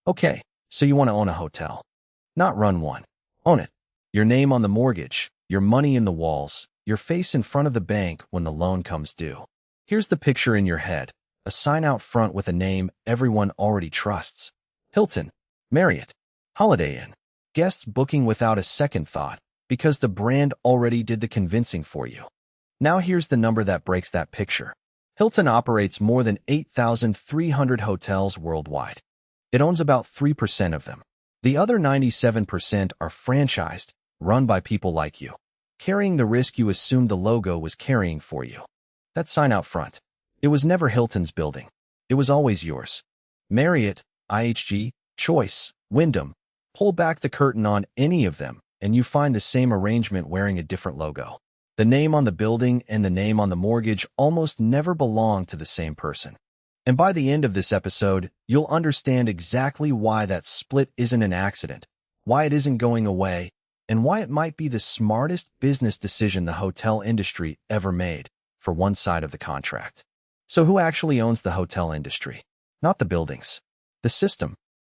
Okay, so you want to own a hotel. Not run one. Own it. Your name on the mortgage, your money in the walls, your face in front of the bank when the loan comes due. Here's the picture in your head. A sign out front with a name everyone already trusts. Hilton, Marriott, Holiday Inn. Guests booking without a second thought because the brand already did the convincing for you. Now here's the number that breaks that picture. Hilton operates more than 8,300 hotels worldwide. It owns about 3% of them. The other 97% are franchised, run by people like you, carrying the risk you assumed the logo was carrying for you. That sign out front. It was never Hilton's building. It was always yours. Marriott, IHG, Choice, Wyndham. Pull back the curtain on any of them, and you find the same arrangement wearing a different logo. The name on the building and the name on the mortgage almost never belong to the same person. And by the end of this episode, you'll understand exactly why that split isn't an accident, why it isn't going away, and why it might be the smartest business decision the hotel industry ever made for one side of the contract. So who actually owns the hotel industry? Not the buildings. The system.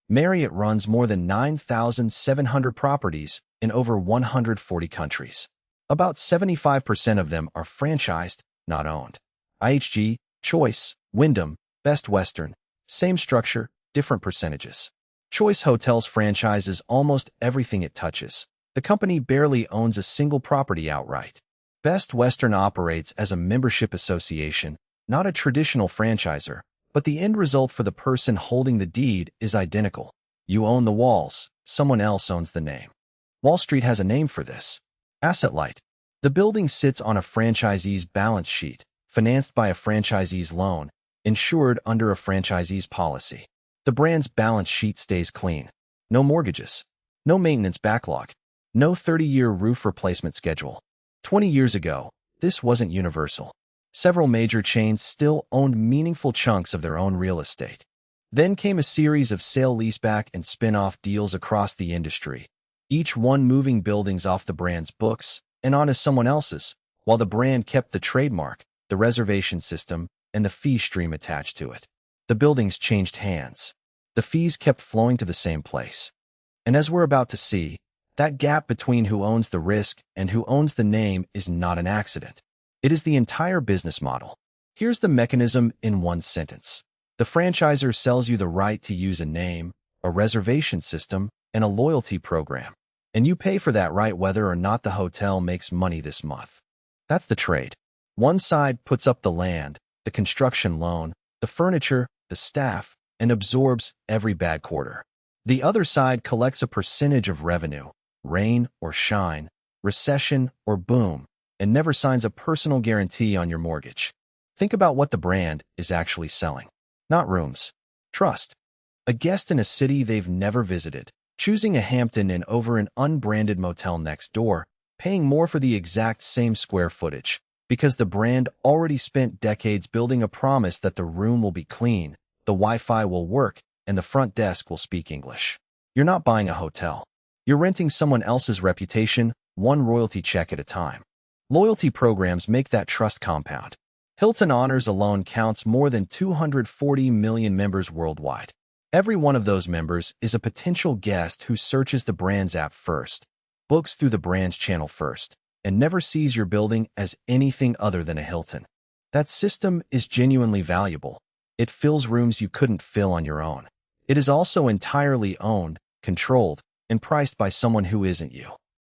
Marriott runs more than 9,700 properties in over 140 countries. About 75% of them are franchised, not owned. IHG, Choice, Wyndham, Best Western, same structure, different percentages. Choice Hotels franchises almost everything it touches. The company barely owns a single property outright. Best Western operates as a membership association, not a traditional franchisor, but the end result for the person holding the deed is identical. You own the walls, someone else owns the name. Wall Street has a name for this. Asset light. The building sits on a franchisee's balance sheet, financed by a franchisee's loan, insured under a franchisee's policy. The brand's balance sheet stays clean. No mortgages. No maintenance backlog. No 30-year roof replacement schedule. 20 years ago, this wasn't universal. Several major chains still owned meaningful chunks of their own real estate. Then came a series of sale-leaseback and spin-off deals across the industry, each one moving buildings off the brand's books and onto someone else's, while the brand kept the trademark, the reservation system, and the fee stream attached to it. The buildings changed hands. The fees kept flowing to the same place. And as we're about to see, that gap between who owns the risk and who owns the name is not an accident. It is the entire business model. Here's the mechanism in one sentence. The franchisor sells you the right to use a name, a reservation system, and a loyalty program. And you pay for that right whether or not the hotel makes money this month. That's the trade. One side puts up the land, the construction loan, the furniture, the staff, and absorbs every bad quarter. The other side collects a percentage of revenue, rain or shine, recession or boom, and never signs a personal guarantee on your mortgage. Think about what the brand is actually selling. Not rooms. Trust. A guest in a city they've never visited, choosing a Hampton Inn over an unbranded motel next door, paying more for the exact same square footage, because the brand already spent decades building a promise that the room will be clean, the Wi-Fi will work, and the front desk will speak English. You're not buying a hotel. You're renting someone else's reputation, one royalty check at a time. Loyalty programs make that trust compound. Hilton Honors alone counts more than 240 million members worldwide. Every one of those members is a potential guest who searches the brand's app first, books through the brand's channel first, and never sees your building as anything other than a Hilton. That system is genuinely valuable. It fills rooms you couldn't fill on your own. It is also entirely owned, controlled, and priced by someone who isn't you.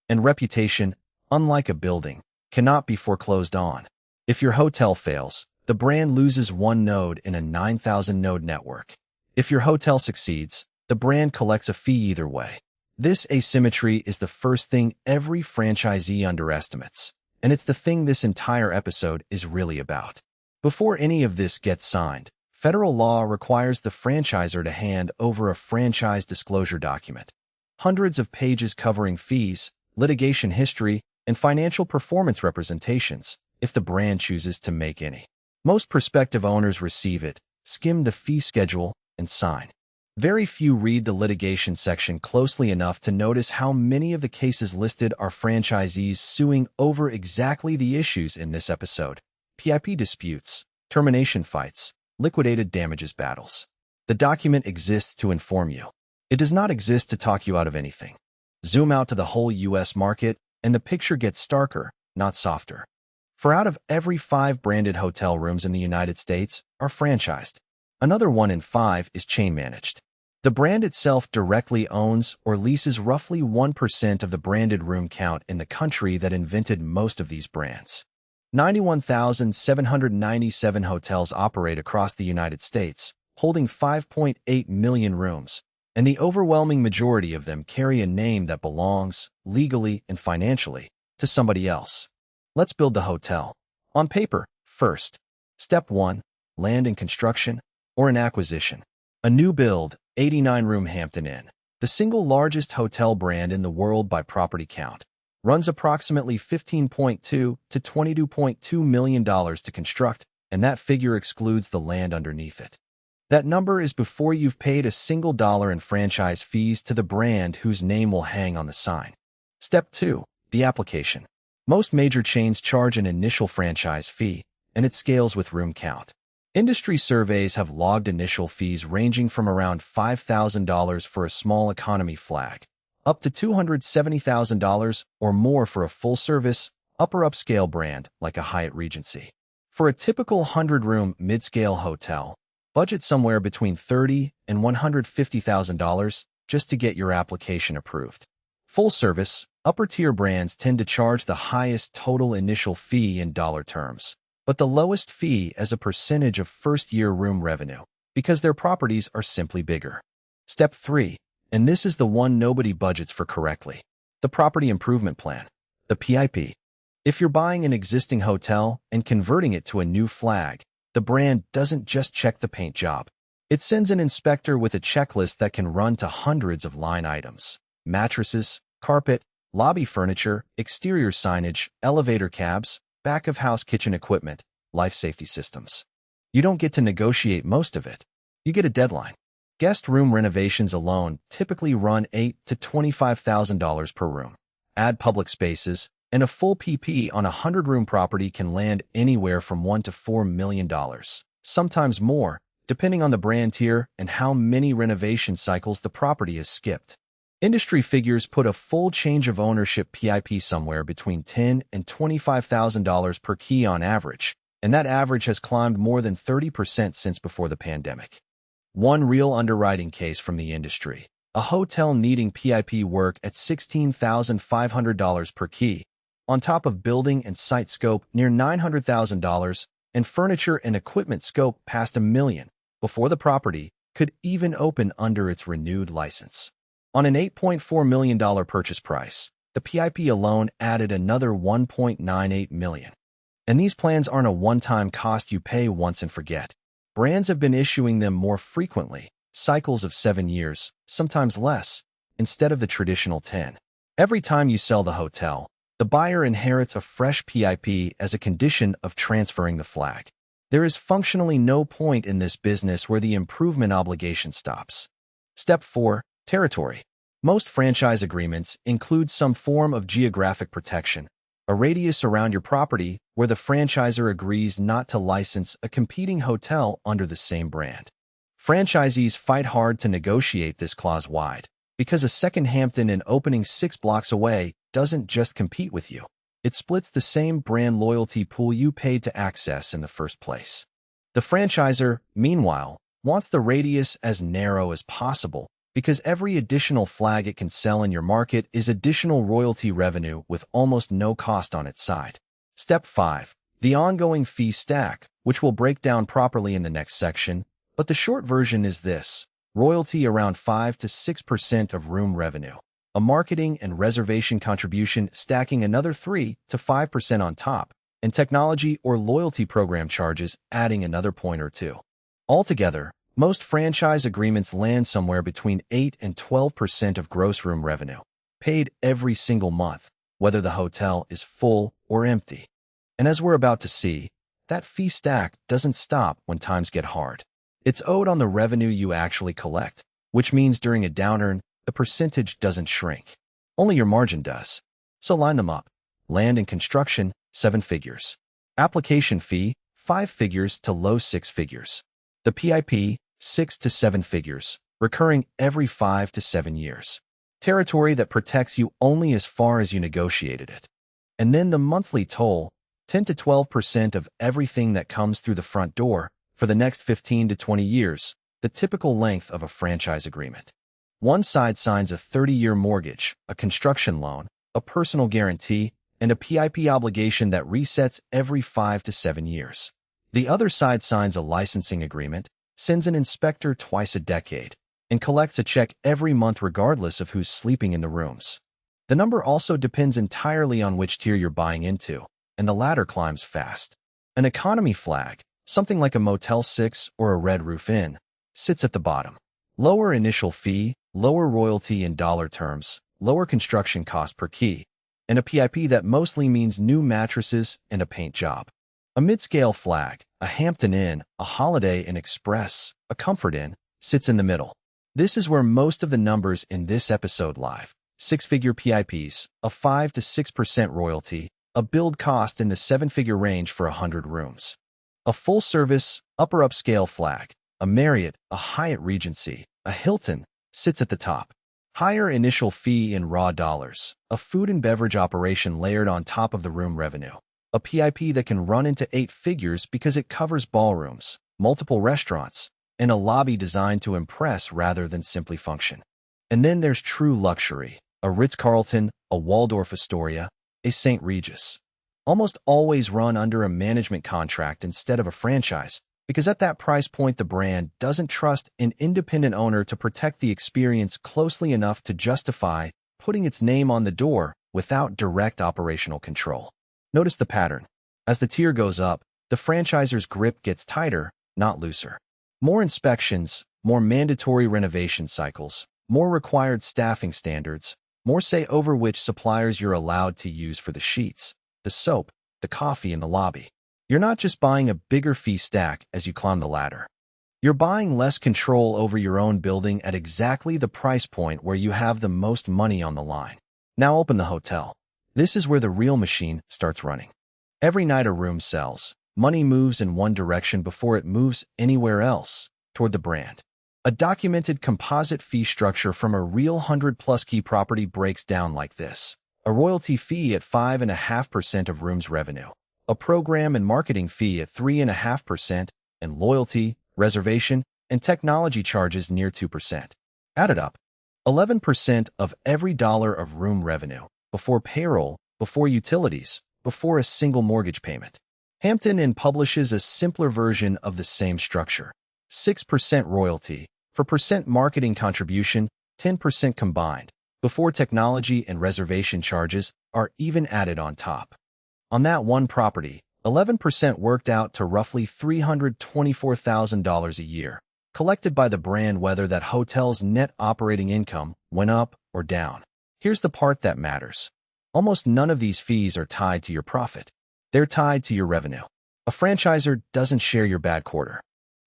And reputation, unlike a building, cannot be foreclosed on. If your hotel fails, the brand loses one node in a 9,000-node network. If your hotel succeeds, the brand collects a fee either way. This asymmetry is the first thing every franchisee underestimates, and it's the thing this entire episode is really about. Before any of this gets signed, federal law requires the franchisor to hand over a franchise disclosure document. Hundreds of pages covering fees, litigation history, and financial performance representations, if the brand chooses to make any. Most prospective owners receive it, skim the fee schedule, and sign. Very few read the litigation section closely enough to notice how many of the cases listed are franchisees suing over exactly the issues in this episode. PIP disputes, termination fights, liquidated damages battles. The document exists to inform you. It does not exist to talk you out of anything. Zoom out to the whole US market, and the picture gets starker, not softer. For out of every 5 branded hotel rooms in the United States are franchised. Another 1 in 5 is chain-managed. The brand itself directly owns or leases roughly 1% of the branded room count in the country that invented most of these brands. 91,797 hotels operate across the United States, holding 5.8 million rooms, and the overwhelming majority of them carry a name that belongs, legally and financially, to somebody else. Let's build the hotel. On paper, first. Step 1. Land and construction, or an acquisition. A new build, 89-room Hampton Inn, the single largest hotel brand in the world by property count, runs approximately $15.2 to $22.2 million to construct, and that figure excludes the land underneath it. That number is before you've paid a single dollar in franchise fees to the brand whose name will hang on the sign. Step 2. The application. Most major chains charge an initial franchise fee, and it scales with room count. Industry surveys have logged initial fees ranging from around $5,000 for a small economy flag, up to $270,000 or more for a full-service, upper-upscale brand like a Hyatt Regency. For a typical 100-room mid-scale hotel, budget somewhere between $30,000 and $150,000 just to get your application approved. Full-service, upper-tier brands tend to charge the highest total initial fee in dollar terms, but the lowest fee as a percentage of first-year room revenue, because their properties are simply bigger. Step 3, and this is the one nobody budgets for correctly, the Property Improvement Plan, the PIP. If you're buying an existing hotel and converting it to a new flag, the brand doesn't just check the paint job. It sends an inspector with a checklist that can run to hundreds of line items: mattresses, carpet, lobby furniture, exterior signage, elevator cabs, back-of-house kitchen equipment, life safety systems. You don't get to negotiate most of it. You get a deadline. Guest room renovations alone typically run $8,000 to $25,000 per room. Add public spaces, and a full PP on a 100-room property can land anywhere from $1 to $4 million, sometimes more, depending on the brand tier and how many renovation cycles the property has skipped. Industry figures put a full change of ownership PIP somewhere between $10,000 and $25,000 per key on average, and that average has climbed more than 30% since before the pandemic. One real underwriting case from the industry: a hotel needing PIP work at $16,500 per key, on top of building and site scope near $900,000 and furniture and equipment scope past $1 million, before the property could even open under its renewed license. On an $8.4 million purchase price, the PIP alone added another $1.98 million. And these plans aren't a one-time cost you pay once and forget. Brands have been issuing them more frequently, cycles of 7 years, sometimes less, instead of the traditional 10. Every time you sell the hotel, the buyer inherits a fresh PIP as a condition of transferring the flag. There is functionally no point in this business where the improvement obligation stops. Step 4. Territory. Most franchise agreements include some form of geographic protection, a radius around your property where the franchisor agrees not to license a competing hotel under the same brand. Franchisees fight hard to negotiate this clause wide, because a second Hampton Inn opening 6 blocks away doesn't just compete with you. It splits the same brand loyalty pool you paid to access in the first place. The franchisor, meanwhile, wants the radius as narrow as possible, because every additional flag it can sell in your market is additional royalty revenue with almost no cost on its side. Step 5. The ongoing fee stack, which we'll break down properly in the next section, but the short version is this: royalty around 5 to 6% of room revenue, a marketing and reservation contribution stacking another 3 to 5% on top, and technology or loyalty program charges adding another point or two. Altogether, most franchise agreements land somewhere between 8 and 12% of gross room revenue, paid every single month, whether the hotel is full or empty. And as we're about to see, that fee stack doesn't stop when times get hard. It's owed on the revenue you actually collect, which means during a downturn, the percentage doesn't shrink. Only your margin does. So line them up. Land and construction, 7 figures. Application fee, 5 figures to low 6 figures. The PIP, 6 to 7 figures, recurring every 5 to 7 years. Territory that protects you only as far as you negotiated it. And then the monthly toll, 10 to 12% of everything that comes through the front door for the next 15 to 20 years, the typical length of a franchise agreement. One side signs a 30-year mortgage, a construction loan, a personal guarantee, and a PIP obligation that resets every 5 to 7 years. The other side signs a licensing agreement, sends an inspector twice a decade, and collects a check every month regardless of who's sleeping in the rooms. The number also depends entirely on which tier you're buying into, and the ladder climbs fast. An economy flag, something like a Motel 6 or a Red Roof Inn, sits at the bottom. Lower initial fee, lower royalty in dollar terms, lower construction cost per key, and a PIP that mostly means new mattresses and a paint job. A mid-scale flag, a Hampton Inn, a Holiday Inn Express, a Comfort Inn, sits in the middle. This is where most of the numbers in this episode lie. Six-figure PIPs, a 5 to 6% royalty, a build cost in the seven-figure range for 100 rooms. A full-service, upper upscale flag, a Marriott, a Hyatt Regency, a Hilton, sits at the top. Higher initial fee in raw dollars, a food and beverage operation layered on top of the room revenue. A PIP that can run into 8 figures because it covers ballrooms, multiple restaurants, and a lobby designed to impress rather than simply function. And then there's true luxury, a Ritz-Carlton, a Waldorf Astoria, a St. Regis. Almost always run under a management contract instead of a franchise, because at that price point the brand doesn't trust an independent owner to protect the experience closely enough to justify putting its name on the door without direct operational control. Notice the pattern. As the tier goes up, the franchisor's grip gets tighter, not looser. More inspections, more mandatory renovation cycles, more required staffing standards, more say over which suppliers you're allowed to use for the sheets, the soap, the coffee in the lobby. You're not just buying a bigger fee stack as you climb the ladder. You're buying less control over your own building at exactly the price point where you have the most money on the line. Now open the hotel. This is where the real machine starts running. Every night a room sells. Money moves in one direction before it moves anywhere else, toward the brand. A documented composite fee structure from a real 100-plus key property breaks down like this. A royalty fee at 5.5% of rooms revenue. A program and marketing fee at 3.5%, and loyalty, reservation, and technology charges near 2%. Added up, 11% of every dollar of room revenue, before payroll, before utilities, before a single mortgage payment. Hampton Inn publishes a simpler version of the same structure. 6% royalty, for percent marketing contribution, 10% combined, before technology and reservation charges are even added on top. On that one property, 11% worked out to roughly $324,000 a year, collected by the brand whether that hotel's net operating income went up or down. Here's the part that matters. Almost none of these fees are tied to your profit. They're tied to your revenue. A franchisor doesn't share your bad quarter.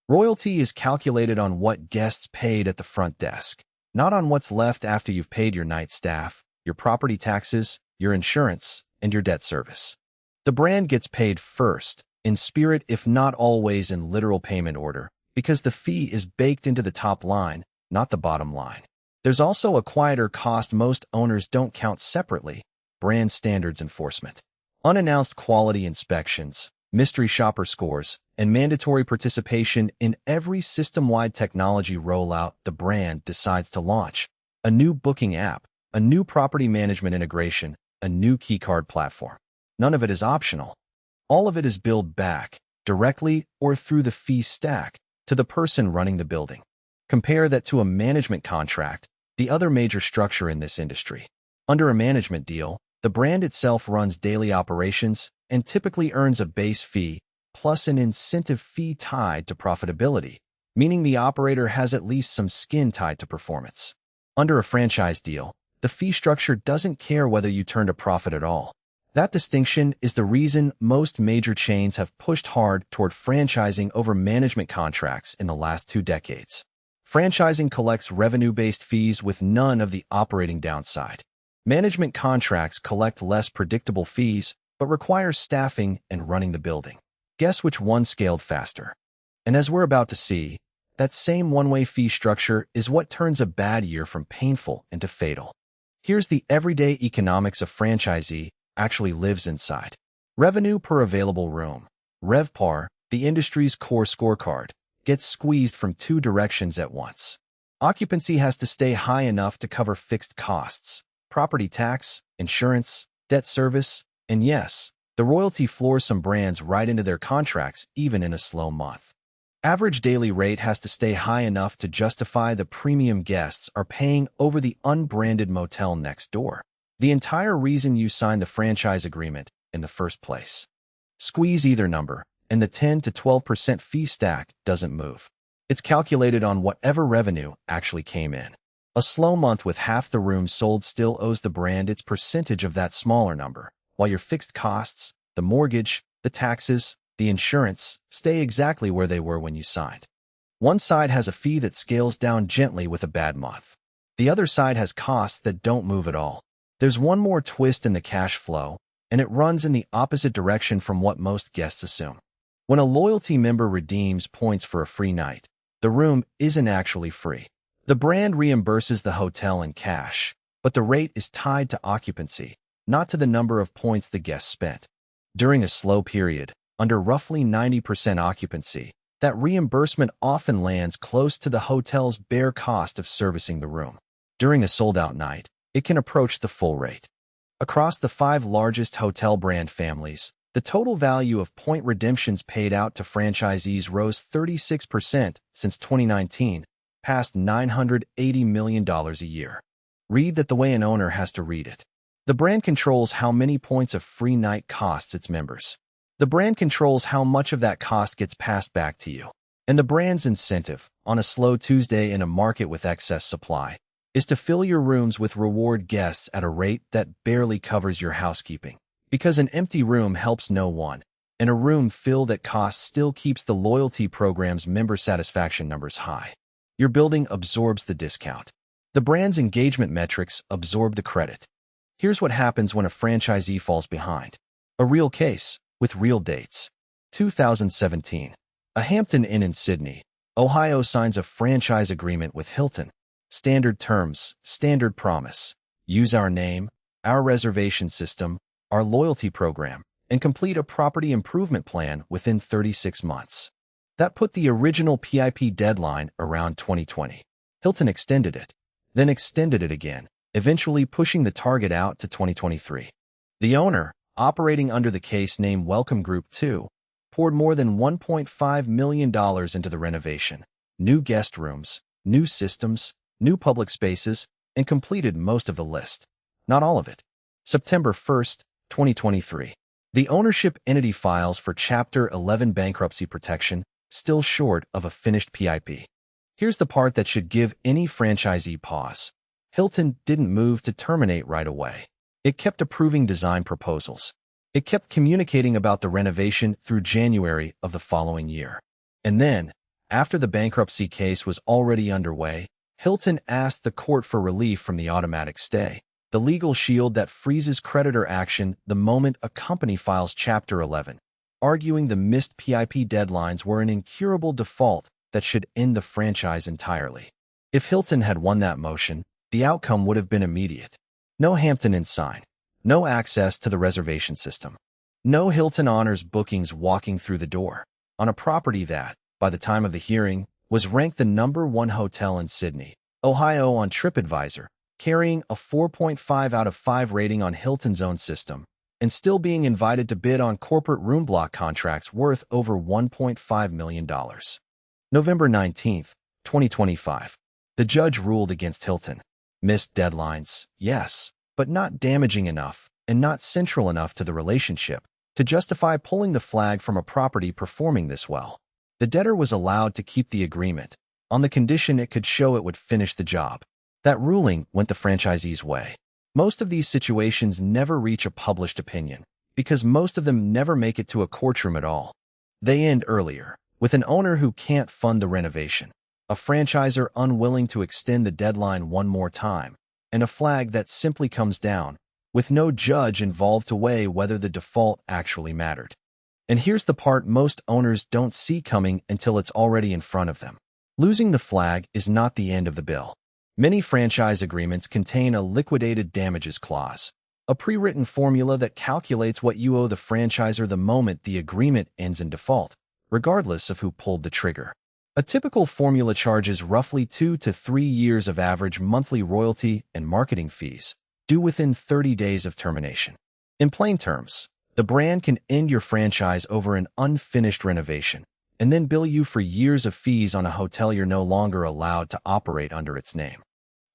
Royalty is calculated on what guests paid at the front desk, not on what's left after you've paid your night staff, your property taxes, your insurance, and your debt service. The brand gets paid first, in spirit if not always in literal payment order, because the fee is baked into the top line, not the bottom line. There's also a quieter cost most owners don't count separately: brand standards enforcement. Unannounced quality inspections, mystery shopper scores, and mandatory participation in every system-wide technology rollout the brand decides to launch. A new booking app, a new property management integration, a new keycard platform. None of it is optional. All of it is billed back, directly or through the fee stack, to the person running the building. Compare that to a management contract, the other major structure in this industry. Under a management deal, the brand itself runs daily operations and typically earns a base fee plus an incentive fee tied to profitability, meaning the operator has at least some skin tied to performance. Under a franchise deal, the fee structure doesn't care whether you turn a profit at all. That distinction is the reason most major chains have pushed hard toward franchising over management contracts in the last 2 decades. Franchising collects revenue-based fees with none of the operating downside. Management contracts collect less predictable fees, but require staffing and running the building. Guess which one scaled faster? And as we're about to see, That same one-way fee structure is what turns a bad year from painful into fatal. Here's the everyday economics a franchisee actually lives inside. Revenue per available room. RevPAR, the industry's core scorecard, gets squeezed from two directions at once. Occupancy has to stay high enough to cover fixed costs, property tax, insurance, debt service, and yes, the royalty floors some brands right into their contracts even in a slow month. Average daily rate has to stay high enough to justify the premium guests are paying over the unbranded motel next door. The entire reason you signed the franchise agreement in the first place. Squeeze either number, and the 10 to 12% fee stack doesn't move. It's calculated on whatever revenue actually came in. A slow month with half the rooms sold still owes the brand its percentage of that smaller number, while your fixed costs, the mortgage, the taxes, the insurance, stay exactly where they were when you signed. One side has a fee that scales down gently with a bad month. The other side has costs that don't move at all. There's one more twist in the cash flow, and it runs in the opposite direction from what most guests assume. When a loyalty member redeems points for a free night, the room isn't actually free. The brand reimburses the hotel in cash, but the rate is tied to occupancy, not to the number of points the guest spent. During a slow period, under roughly 90% occupancy, that reimbursement often lands close to the hotel's bare cost of servicing the room. During a sold-out night, it can approach the full rate. Across the 5 largest hotel brand families, the total value of point redemptions paid out to franchisees rose 36% since 2019, past $980 million a year. Read that the way an owner has to read it. The brand controls how many points a free night costs its members. The brand controls how much of that cost gets passed back to you. And the brand's incentive, on a slow Tuesday in a market with excess supply, is to fill your rooms with reward guests at a rate that barely covers your housekeeping. Because an empty room helps no one, and a room filled at cost still keeps the loyalty program's member satisfaction numbers high. Your building absorbs the discount. The brand's engagement metrics absorb the credit. Here's what happens when a franchisee falls behind. A real case, with real dates. 2017. A Hampton Inn in Sydney, Ohio signs a franchise agreement with Hilton. Standard terms, standard promise. Use our name, our reservation system, our loyalty program, and complete a property improvement plan within 36 months. That put the original PIP deadline around 2020. Hilton extended it, then extended it again, eventually pushing the target out to 2023. The owner, operating under the case name Welcome Group 2, poured more than $1.5 million into the renovation, new guest rooms, new systems, new public spaces, and completed most of the list. Not all of it. September 1st, 2023. The ownership entity files for Chapter 11 bankruptcy protection, still short of a finished PIP. Here's the part that should give any franchisee pause. Hilton didn't move to terminate right away. It kept approving design proposals. It kept communicating about the renovation through January of the following year. And then, after the bankruptcy case was already underway, Hilton asked the court for relief from the automatic stay, the legal shield that freezes creditor action the moment a company files Chapter 11, arguing the missed PIP deadlines were an incurable default that should end the franchise entirely. If Hilton had won that motion, the outcome would have been immediate. No Hampton Inn sign, no access to the reservation system, no Hilton Honors bookings walking through the door, on a property that, by the time of the hearing, was ranked the #1 hotel in Sydney, Ohio on TripAdvisor, carrying a 4.5 out of 5 rating on Hilton's own system, and still being invited to bid on corporate room block contracts worth over $1.5 million. November 19, 2025. The judge ruled against Hilton. Missed deadlines, yes, but not damaging enough and not central enough to the relationship to justify pulling the flag from a property performing this well. The debtor was allowed to keep the agreement, on the condition it could show it would finish the job. That ruling went the franchisee's way. Most of these situations never reach a published opinion, because most of them never make it to a courtroom at all. They end earlier, with an owner who can't fund the renovation, a franchisor unwilling to extend the deadline one more time, and a flag that simply comes down, with no judge involved to weigh whether the default actually mattered. And here's the part most owners don't see coming until it's already in front of them. Losing the flag is not the end of the bill. Many franchise agreements contain a liquidated damages clause, a pre-written formula that calculates what you owe the franchisor the moment the agreement ends in default, regardless of who pulled the trigger. A typical formula charges roughly 2 to 3 years of average monthly royalty and marketing fees, due within 30 days of termination. In plain terms, the brand can end your franchise over an unfinished renovation, and then bill you for years of fees on a hotel you're no longer allowed to operate under its name.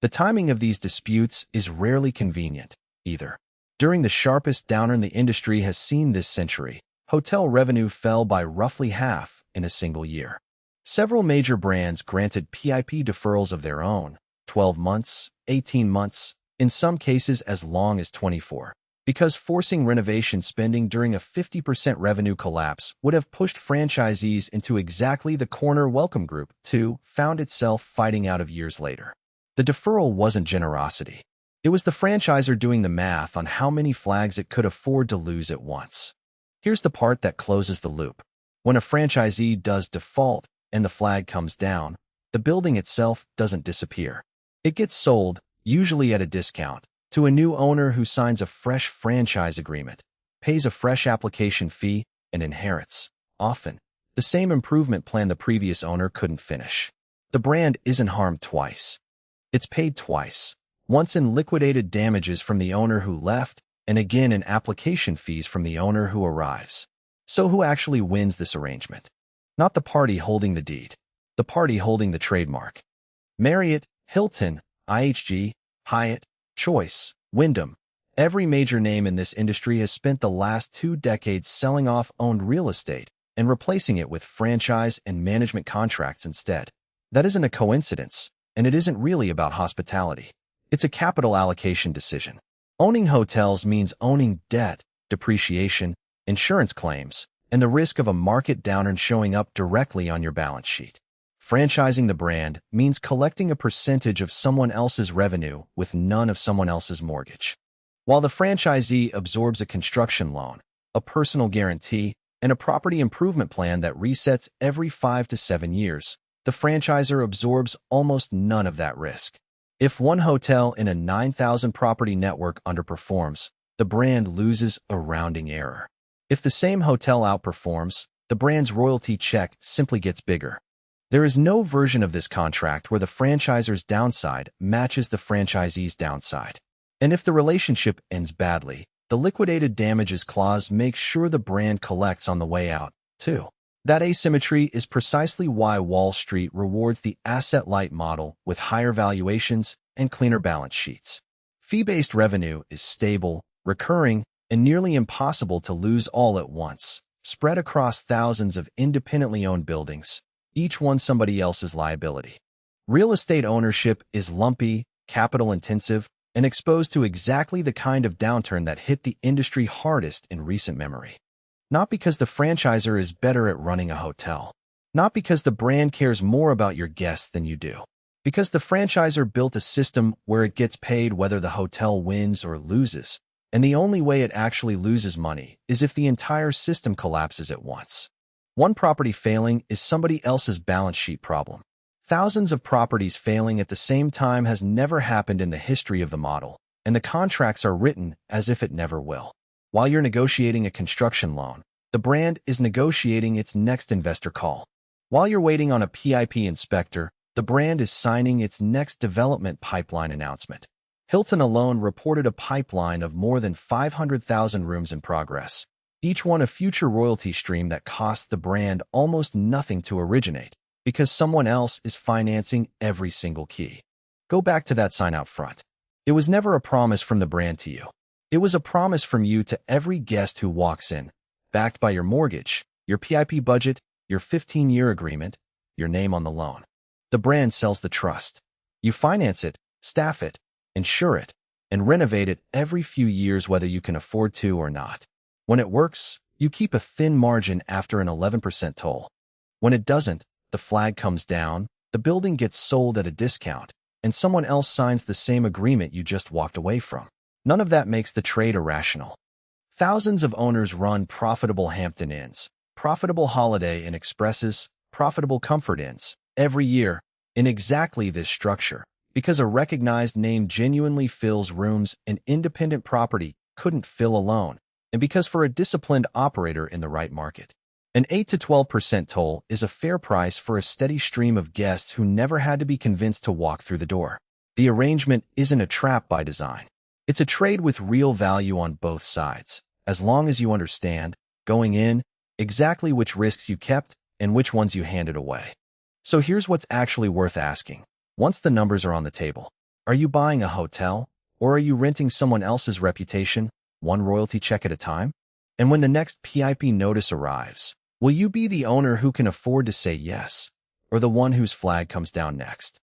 The timing of these disputes is rarely convenient, either. During the sharpest downturn the industry has seen this century, hotel revenue fell by roughly half in a single year. Several major brands granted PIP deferrals of their own, 12 months, 18 months, in some cases as long as 24, because forcing renovation spending during a 50% revenue collapse would have pushed franchisees into exactly the corner Welcome Group 2 found itself fighting out of years later. The deferral wasn't generosity. It was the franchisor doing the math on how many flags it could afford to lose at once. Here's the part that closes the loop. When a franchisee does default and the flag comes down, the building itself doesn't disappear. It gets sold, usually at a discount, to a new owner who signs a fresh franchise agreement, pays a fresh application fee, and inherits, often, the same improvement plan the previous owner couldn't finish. The brand isn't harmed twice. It's paid twice, once in liquidated damages from the owner who left, and again in application fees from the owner who arrives. So who actually wins this arrangement? Not the party holding the deed, the party holding the trademark. Marriott, Hilton, IHG, Hyatt, Choice, Wyndham. Every major name in this industry has spent the last 2 decades selling off owned real estate and replacing it with franchise and management contracts instead. That isn't a coincidence, and it isn't really about hospitality. It's a capital allocation decision. Owning hotels means owning debt, depreciation, insurance claims, and the risk of a market downturn showing up directly on your balance sheet. Franchising the brand means collecting a percentage of someone else's revenue with none of someone else's mortgage. While the franchisee absorbs a construction loan, a personal guarantee, and a property improvement plan that resets every 5 to 7 years, the franchisor absorbs almost none of that risk. If one hotel in a 9,000 property network underperforms, the brand loses a rounding error. If the same hotel outperforms, the brand's royalty check simply gets bigger. There is no version of this contract where the franchisor's downside matches the franchisee's downside. And if the relationship ends badly, the liquidated damages clause makes sure the brand collects on the way out, too. That asymmetry is precisely why Wall Street rewards the asset-light model with higher valuations and cleaner balance sheets. Fee-based revenue is stable, recurring, and nearly impossible to lose all at once, spread across thousands of independently owned buildings, each one somebody else's liability. Real estate ownership is lumpy, capital-intensive, and exposed to exactly the kind of downturn that hit the industry hardest in recent memory. Not because the franchisor is better at running a hotel. Not because the brand cares more about your guests than you do. Because the franchisor built a system where it gets paid whether the hotel wins or loses, and the only way it actually loses money is if the entire system collapses at once. One property failing is somebody else's balance sheet problem. Thousands of properties failing at the same time has never happened in the history of the model, and the contracts are written as if it never will. While you're negotiating a construction loan, the brand is negotiating its next investor call. While you're waiting on a PIP inspector, the brand is signing its next development pipeline announcement. Hilton alone reported a pipeline of more than 500,000 rooms in progress, each one a future royalty stream that costs the brand almost nothing to originate, because someone else is financing every single key. Go back to that sign out front. It was never a promise from the brand to you. It was a promise from you to every guest who walks in, backed by your mortgage, your PIP budget, your 15-year agreement, your name on the loan. The brand sells the trust. You finance it, staff it, insure it, and renovate it every few years whether you can afford to or not. When it works, you keep a thin margin after an 11% toll. When it doesn't, the flag comes down, the building gets sold at a discount, and someone else signs the same agreement you just walked away from. None of that makes the trade irrational. Thousands of owners run profitable Hampton Inns, profitable Holiday Inn Expresses, profitable Comfort Inns, every year, in exactly this structure, because a recognized name genuinely fills rooms an independent property couldn't fill alone, and because for a disciplined operator in the right market, an 8 to 12% toll is a fair price for a steady stream of guests who never had to be convinced to walk through the door. The arrangement isn't a trap by design. It's a trade with real value on both sides, as long as you understand, going in, exactly which risks you kept and which ones you handed away. So here's what's actually worth asking. Once the numbers are on the table, are you buying a hotel, or are you renting someone else's reputation, one royalty check at a time? And when the next PIP notice arrives, will you be the owner who can afford to say yes, or the one whose flag comes down next?